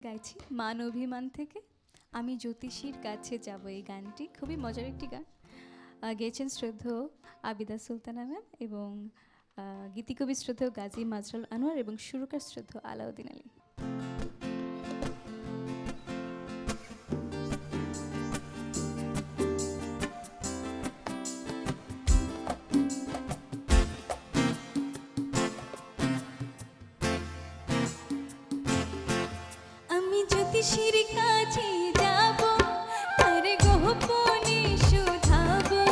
গাইছি মান অভিমান থেকে আমি জ্যোতিষীর কাছে যাব। এই গানটি খুবই মজার একটি গান। গেয়েছেন শ্রদ্ধেয় আবিদা সুলতানা ম্যাম এবং গীতিকবি শ্রদ্ধেয় গাজী মাজরুল আনোয়ার এবং সুরকার শ্রদ্ধেয় আলাউদ্দিন আলী। আমি জ্যোতিষীর কাছে যাব, তার গোপনে শুধাবো,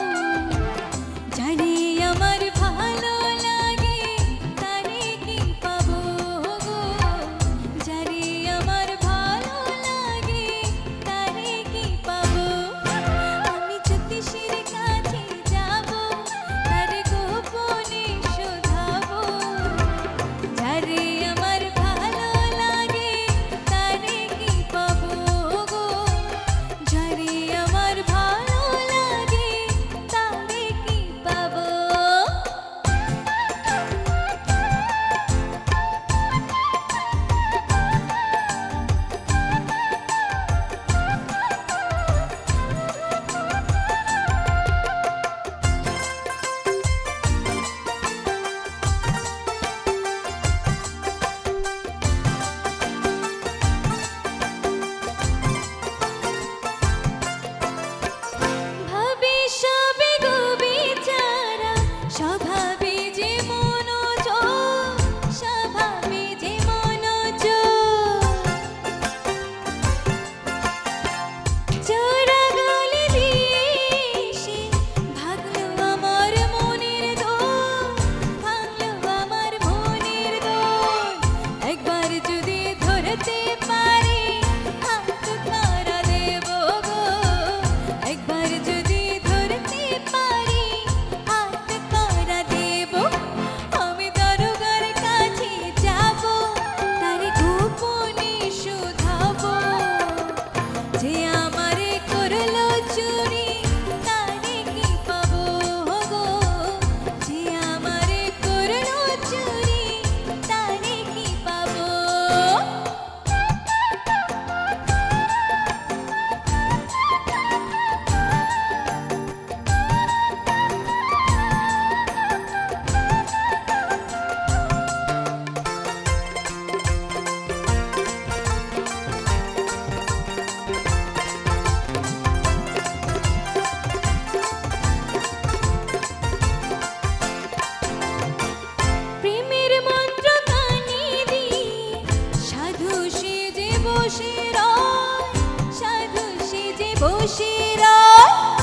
জানি আমার ভালো লাগে তারে কি পাবো গো, জানি আমার ভালো লাগে তারে কি পাবো। আমি জ্যোতিষীর কাছে যাব, তার গোপনে শুধাবো, জানি আমার ভালো লাগে তারে কি পাবো গো, জানি আমার ভালো লাগে তারে কি পাবো। ভাবি সবে গো বিচারা, স্বভাবে যে মনোযোগ, স্বভাবে যে মনোযোগ, চোরা গলি দিয়ে সে ভাগলো আমার মনের দোল, ভাঙলো আমার মনের দোল। একবার যদি ধরতে পারি হাত ধরা দেব গো, একবার যদি ধরতে পারি হাত ধরা দেব। আমি দারোগার কাছে যাব, তার গোপনে শুধাবো, যে আমারে করলো চুরি তারে কি পাবো গো, যে আমারে করলো চুরি তারে কি পাবো। প্রেমের মন্ত্র কানে দিয়ে সাধু সেজে বসে রয়, সাধু সেজে বসে রয়।